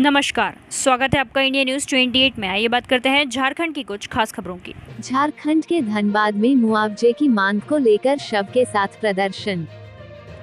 नमस्कार, स्वागत है आपका इंडिया न्यूज 28 में। आइए बात करते हैं झारखंड की कुछ खास खबरों की। झारखंड के धनबाद में मुआवजे की मांग को लेकर शव के साथ प्रदर्शन।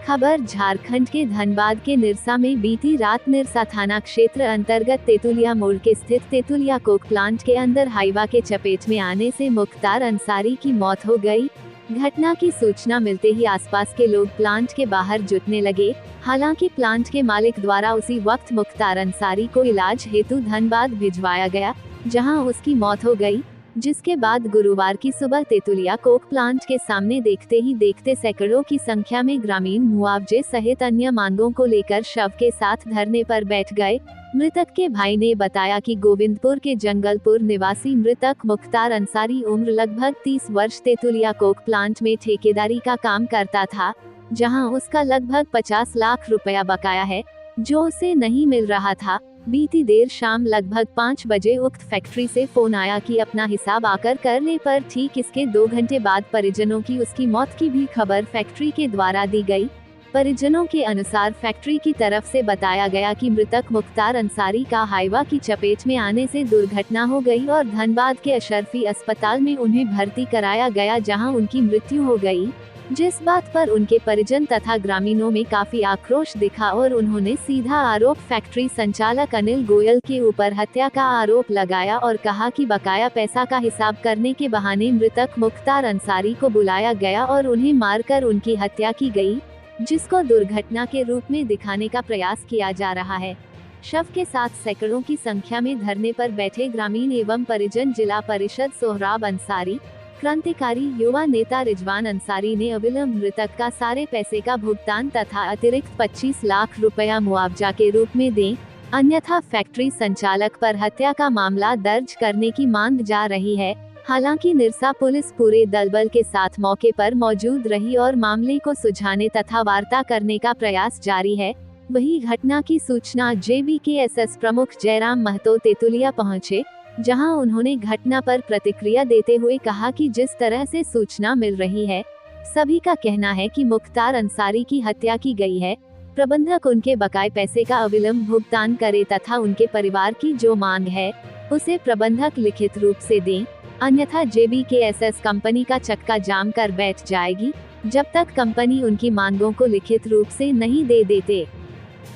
खबर झारखंड के धनबाद के निरसा में बीती रात निरसा थाना क्षेत्र अंतर्गत तेतुलिया मोड़ के स्थित तेतुलिया कोक प्लांट के अंदर हाईवा के चपेट में आने से मुख्तार अंसारी की मौत हो गई। घटना की सूचना मिलते ही आसपास के लोग प्लांट के बाहर जुटने लगे। हालांकि प्लांट के मालिक द्वारा उसी वक्त मुख्तार अंसारी को इलाज हेतु धनबाद भिजवाया गया, जहां उसकी मौत हो गई। जिसके बाद गुरुवार की सुबह तेतुलिया कोक प्लांट के सामने देखते ही देखते सैकड़ों की संख्या में ग्रामीण मुआवजे सहित अन्य मांगों को लेकर शव के साथ धरने पर बैठ गए। मृतक के भाई ने बताया कि गोविंदपुर के जंगलपुर निवासी मृतक मुख्तार अंसारी उम्र लगभग 30 वर्ष तेतुलिया कोक प्लांट में ठेकेदारी का काम करता था, जहां उसका लगभग 50 लाख रुपया बकाया है, जो उसे नहीं मिल रहा था। बीती देर शाम लगभग 5 बजे उक्त फैक्ट्री से फोन आया कि अपना हिसाब आकर करने पर ठीक इसके 2 घंटे बाद परिजनों की उसकी मौत की भी खबर फैक्ट्री के द्वारा दी गई। परिजनों के अनुसार फैक्ट्री की तरफ से बताया गया कि मृतक मुख्तार अंसारी का हाईवा की चपेट में आने से दुर्घटना हो गई और धनबाद के अशरफी अस्पताल में उन्हें भर्ती कराया गया, जहां उनकी मृत्यु हो गई। जिस बात पर उनके परिजन तथा ग्रामीणों में काफी आक्रोश दिखा और उन्होंने सीधा आरोप फैक्ट्री संचालक अनिल गोयल के ऊपर हत्या का आरोप लगाया और कहा कि बकाया पैसा का हिसाब करने के बहाने मृतक मुख्तार अंसारी को बुलाया गया और उन्हें मारकर उनकी हत्या की गई, जिसको दुर्घटना के रूप में दिखाने का प्रयास किया जा रहा है। शव के साथ सैकड़ों की संख्या में धरने पर बैठे ग्रामीण एवं परिजन जिला परिषद सोहराब अंसारी, क्रांतिकारी युवा नेता रिजवान अंसारी ने अविलंब मृतक का सारे पैसे का भुगतान तथा अतिरिक्त 25 लाख रुपया मुआवजा के रूप में दें, अन्यथा फैक्ट्री संचालक पर हत्या का मामला दर्ज करने की मांग जा रही है। हालांकि निरसा पुलिस पूरे दलबल के साथ मौके पर मौजूद रही और मामले को सुलझाने तथा वार्ता करने का प्रयास जारी है। वही घटना की सूचना JBKSS प्रमुख जयराम महतो तेतुलिया पहुंचे, जहां उन्होंने घटना पर प्रतिक्रिया देते हुए कहा कि जिस तरह से सूचना मिल रही है, सभी का कहना है कि मुख्तार अंसारी की हत्या की गई है। प्रबंधक उनके बकाए पैसे का अविलंब भुगतान करे तथा उनके परिवार की जो मांग है उसे प्रबंधक लिखित रूप से दें, अन्यथा JBKSS कंपनी का चक्का जाम कर बैठ जाएगी, जब तक कंपनी उनकी मांगों को लिखित रूप से नहीं दे देते।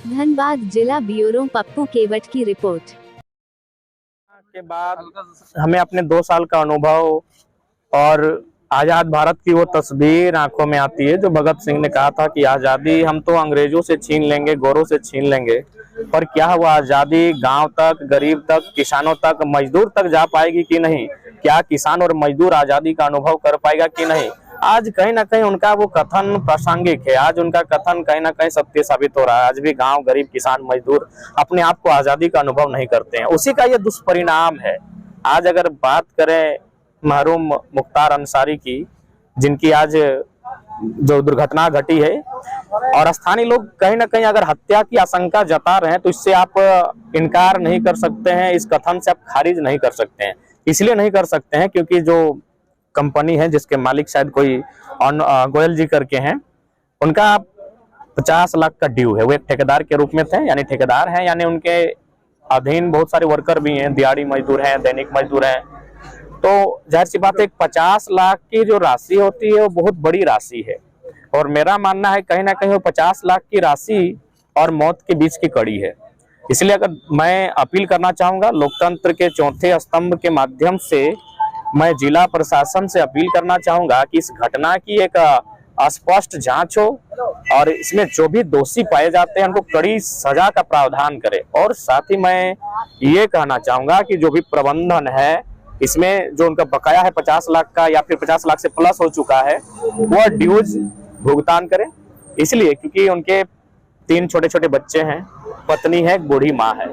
धनबाद जिला ब्यूरो पप्पू केवट की रिपोर्ट। के बाद हमें अपने 2 साल का अनुभव और आजाद भारत की वो तस्वीर आंखों में आती है जो भगत सिंह ने कहा था कि आजादी हम तो अंग्रेजों से छीन लेंगे, गोरों से छीन लेंगे, पर क्या वो आजादी गांव तक, गरीब तक, किसानों तक, मजदूर तक जा पाएगी कि नहीं? क्या किसान और मजदूर आजादी का अनुभव कर पाएगा कि नहीं? आज कहीं ना कहीं उनका वो कथन प्रासंगिक है। आज उनका कथन कहीं ना कहीं सत्य साबित हो रहा है। आज भी गांव, गरीब, किसान, मजदूर अपने आप को आजादी का अनुभव नहीं करते हैं। उसी का ये दुष्परिणाम है। आज अगर बात करें मरहूम मुख्तार अंसारी की, जिनकी आज जो दुर्घटना घटी है, और स्थानीय लोग कहीं ना कहीं अगर हत्या की आशंका जता रहे हैं तो इससे आप इनकार नहीं कर सकते हैं, इस कथन से आप खारिज नहीं कर सकते हैं। इसलिए नहीं कर सकते हैं क्योंकि जो कंपनी है जिसके मालिक शायद कोई गोयल जी करके हैं, उनका 50 लाख का ड्यू है। वो एक ठेकेदार के रूप में थे, यानी ठेकेदार हैं, यानी उनके अधीन बहुत सारे वर्कर भी हैं, दिहाड़ी मजदूर हैं, दैनिक मजदूर हैं। तो जाहिर सी बात है 50 लाख की जो राशि होती है वो बहुत बड़ी राशि है, और मेरा मानना है कहीं ना कहीं वो 50 लाख की राशि और मौत के बीच की कड़ी है। इसलिए अगर मैं अपील करना चाहूंगा, लोकतंत्र के चौथे स्तंभ के माध्यम से मैं जिला प्रशासन से अपील करना चाहूंगा कि इस घटना की एक स्पष्ट जांच हो और इसमें जो भी दोषी पाए जाते हैं उनको कड़ी सजा का प्रावधान करे। और साथ ही मैं ये कहना चाहूंगा कि जो भी प्रबंधन है, इसमें जो उनका बकाया है 50 लाख का या फिर 50 लाख से प्लस हो चुका है, वह ड्यूज भुगतान करें। इसलिए क्योंकि उनके 3 छोटे छोटे बच्चे हैं, पत्नी है, एक बूढ़ी माँ है।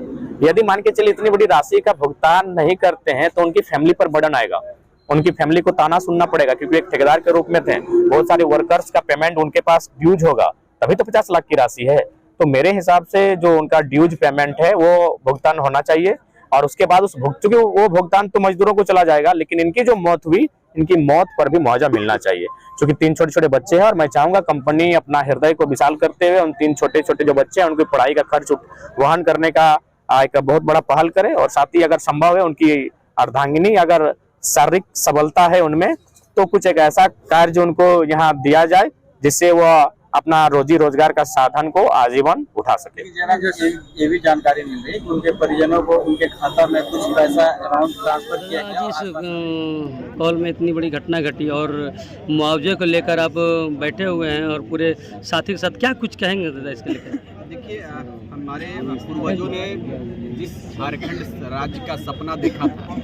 यदि मान के चलिए इतनी बड़ी राशि का भुगतान नहीं करते हैं तो उनकी फैमिली पर बर्डन आएगा, उनकी फैमिली को ताना सुनना पड़ेगा, क्योंकि एक ठेकेदार के रूप में थे, बहुत सारे वर्कर्स का पेमेंट उनके पास ड्यूज होगा, तभी तो 50 लाख की राशि है। तो मेरे हिसाब से जो उनका ड्यूज पेमेंट है वो भुगतान होना चाहिए, और उसके बाद चूंकि वो भुगतान तो मजदूरों को चला जाएगा, लेकिन इनकी जो मौत हुई, इनकी मौत पर भी मुआवजा मिलना चाहिए, क्योंकि 3 छोटे छोटे बच्चे हैं। और मैं चाहूंगा कंपनी अपना हृदय को विशाल करते हुए उन 3 छोटे छोटे जो बच्चे हैं उनकी पढ़ाई का खर्च वहन करने का एक बहुत बड़ा पहल करे, और साथ ही अगर संभव है उनकी अर्धांगिनी अगर शारीरिक सबलता है उनमें, तो कुछ एक ऐसा कार्य उनको यहाँ दिया जाए जिससे वह अपना रोजी रोजगार का साधन को आजीवन उठा सके। ये भी जानकारी मिल रही है कि उनके परिजनों को उनके खाता में कुछ पैसा अमाउंट ट्रांसफर किया गया। जिस कॉल में इतनी बड़ी घटना घटी और मुआवजे को लेकर आप बैठे हुए हैं और पूरे साथी के साथ क्या कुछ कहेंगे दादा इसके लेकर? देखिए, हमारे पूर्वजों ने जिस झारखंड राज्य का सपना देखा था,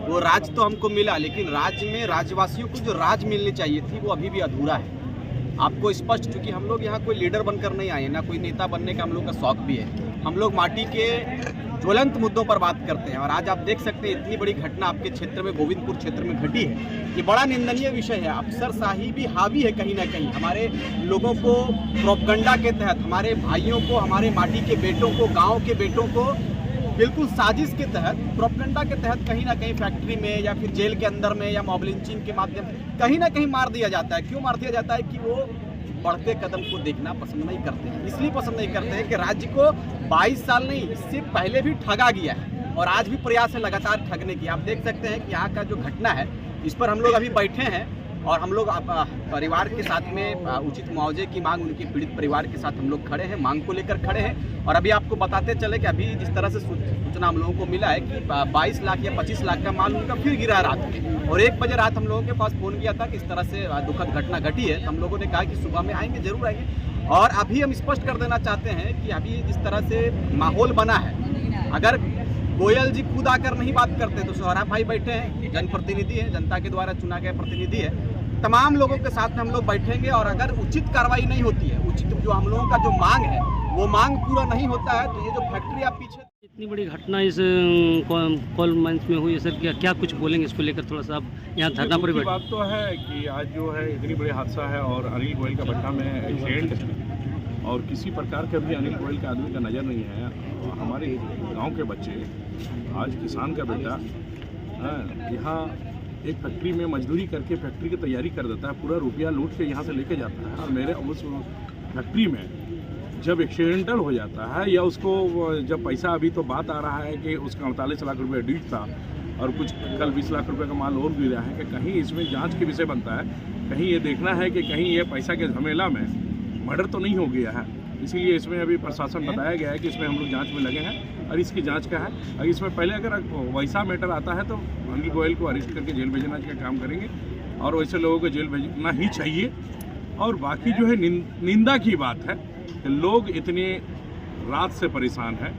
वो राज तो हमको मिला, लेकिन राज्य में राज्यवासियों को जो राज मिलनी चाहिए थी वो अभी भी अधूरा है। आपको स्पष्ट, क्योंकि हम लोग यहाँ कोई लीडर बनकर नहीं आए, ना कोई नेता बनने का हम लोग का शौक भी है। हम लोग माटी के ज्वलंत मुद्दों पर बात करते हैं, और आज आप देख सकते हैं इतनी बड़ी घटना आपके क्षेत्र में, गोविंदपुर क्षेत्र में घटी है। ये बड़ा निंदनीय विषय है। अफसरशाही भी हावी है कहीं ना कहीं। हमारे लोगों को प्रोपगंडा के तहत, हमारे भाइयों को, हमारे माटी के बेटों को, गाँव के बेटों को बिल्कुल साजिश के तहत, प्रोपगंडा के तहत कहीं ना कहीं फैक्ट्री में या फिर जेल के अंदर में या मॉब लिंचिंग के माध्यम कहीं ना कहीं मार दिया जाता है। क्यों मार दिया जाता है? कि वो बढ़ते कदम को देखना पसंद नहीं करते हैं। इसलिए पसंद नहीं करते हैं कि राज्य को 22 साल नहीं, इससे पहले भी ठगा गया है और आज भी प्रयास है लगातार ठगने की। आप देख सकते हैं कि यहाँ का जो घटना है, इस पर हम लोग अभी बैठे हैं और हम लोग परिवार के साथ में उचित मुआवजे की मांग, उनके पीड़ित परिवार के साथ हम लोग खड़े हैं, मांग को लेकर खड़े हैं। और अभी आपको बताते चले कि अभी जिस तरह से सूचना हम लोगों को मिला है कि 22 लाख या 25 लाख का माल उनका फिर गिरा है रात में, और 1 बजे रात हम लोगों के पास फ़ोन किया था कि इस तरह से दुखद घटना घटी है। तो हम लोगों ने कहा कि सुबह में आएंगे, जरूर आएंगे। और अभी हम स्पष्ट कर देना चाहते हैं कि अभी जिस तरह से माहौल बना है, अगर गोयल जी खुद आकर नहीं बात करते तो सोहरा भाई बैठे हैं, जनप्रतिनिधि हैं, जनता के द्वारा चुना गया प्रतिनिधि है, तमाम लोगों के साथ में हम लोग बैठेंगे। और अगर उचित कार्रवाई नहीं होती है, उचित जो हम लोगों का जो मांग है वो मांग पूरा नहीं होता है, तो ये जो फैक्ट्री आप पीछे इतनी बड़ी घटना इस कॉल मंच में हुई है सर, क्या कुछ बोलेंगे इसको लेकर? थोड़ा सा आप यहाँ धरना पर बैठे। बात तो है कि आज जो है इतनी बड़ी हादसा है और अनिल गोयल का भट्टा में एक्सीडेंट है और किसी प्रकार का भी अनिल गोयल का आदमी का नज़र नहीं है। हमारे गांव के बच्चे, आज किसान का बेटा यहाँ एक फैक्ट्री में मजदूरी करके फैक्ट्री की तैयारी कर देता है, पूरा रुपया लूट के यहाँ से लेके जाता है, और मेरे उस फैक्ट्री में जब एक्सीडेंटल हो जाता है या उसको जब पैसा, अभी तो बात आ रहा है कि उसका 48 लाख रुपये ड्यूट था और कुछ कल 20 लाख रुपए का माल और गिरा है, कि कहीं इसमें जांच के विषय बनता है। कहीं ये देखना है कि कहीं ये पैसा के झमेला में मर्डर तो नहीं हो गया है। इसीलिए इसमें अभी प्रशासन बताया गया है कि इसमें हम लोग जांच में लगे हैं और इसकी जांच का है। अगर इसमें पहले अगर वैसा मैटर आता है तो अनिल गोयल को अरेस्ट करके जेल भेजना का काम करेंगे, और वैसे लोगों को जेल भेजना ही चाहिए। और बाकी जो है निंदा की बात है कि लोग इतने रात से परेशान हैं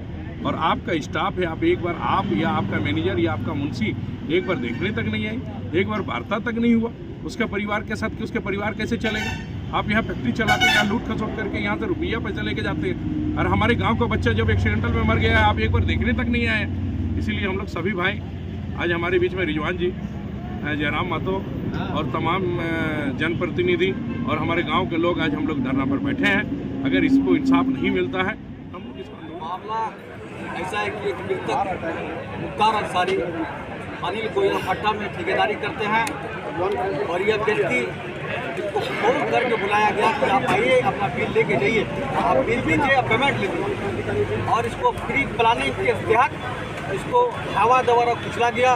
और आपका स्टाफ है, आप एक बार, आप या आपका मैनेजर या आपका मुंशी एक बार देखने तक नहीं आई, एक बार वार्ता तक नहीं हुआ उसके परिवार के साथ कि उसके परिवार कैसे चलेगा। आप यहाँ फैक्ट्री चलाते हैं, लूट खसोट करके यहाँ से रुपया पैसा लेके जाते हैं, और हमारे गांव का बच्चा जब एक्सीडेंटल में मर गया है आप एक बार देखने तक नहीं आए। इसीलिए हम लोग सभी भाई, आज हमारे बीच में रिजवान जी, जयराम महतो और तमाम जनप्रतिनिधि और हमारे गांव के लोग आज हम लोग धरना पर बैठे हैं। अगर इसको इंसाफ नहीं मिलता है हम लोग इसको, मामला ऐसा है कि एक मृतक मुख्तार अंसारी अनिल गोयल भट्टा में ठेकेदारी करते हैं, और यह व्यक्ति जिसको फोन करके बुलाया गया कि आप आइए, अपना बिल लेके जाइए, आप बिल दीजिए, आप पेमेंट लीजिए, और इसको प्री प्लानिंग के तहत इसको हवा द्वारा कुचला गया।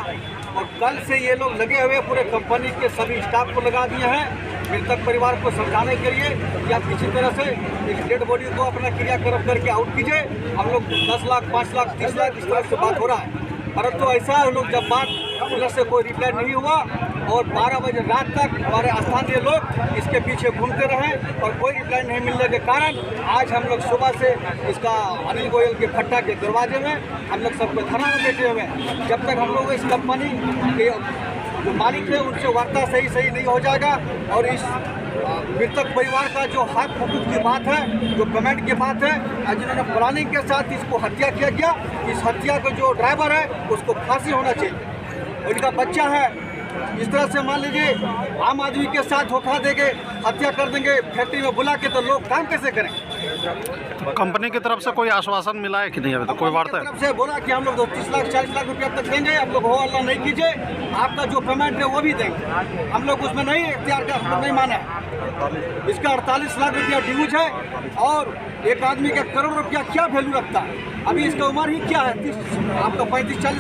और कल से ये लोग लगे हुए पूरे कंपनी के सभी स्टाफ को लगा दिए हैं मृतक परिवार को समझाने के लिए या किसी तरह से इस डेड बॉडी को अपना क्रियाक्रम करके आउट कीजिए। हम लोग 10 लाख, 5 लाख, 30 लाख इस तरह से बात हो रहा है, परंतु ऐसा हम लोग जब बात पुलिस से कोई रिप्लाई नहीं हुआ और 12 बजे रात तक हमारे स्थानीय लोग इसके पीछे घूमते रहे और कोई रिप्लाई नहीं मिलने के कारण आज हम लोग सुबह से इसका अनिल गोयल के भट्टा के दरवाजे में हम लोग सबको धरना में बैठे हुए हैं। जब तक हम लोग इस कंपनी के जो मालिक है उनसे वार्ता सही नहीं हो जाएगा और इस मृतक परिवार का जो हक हुकूक की बात है, जो पेमेंट की बात है, जिन्होंने प्लानिंग के साथ इसको हत्या किया गया, इस हत्या का जो ड्राइवर है उसको फांसी होना चाहिए। और इनका बच्चा है, इस तरह से मान लीजिए आम आदमी के साथ धोखा देंगे, हत्या कर देंगे फैक्ट्री में बुला के, तो लोग काम कैसे करें? कंपनी की तरफ से कोई आश्वासन मिला है कि नहीं? अभी तो कोई वार्ता तरफ से बोला कि हम लोग 30 लाख 40 लाख रुपया तक देंगे, आप लोग हो अल्लाह नहीं कीजिए, आपका जो पेमेंट है वो भी देंगे। हम लोग उसमें नहीं इख्तियार का नहीं माना है। इसका 48 लाख रुपया ड्यूज है और एक आदमी का करोड़ रुपया क्या वैल्यू रखता है। अभी इसका उम्र ही क्या है, आपका 35-40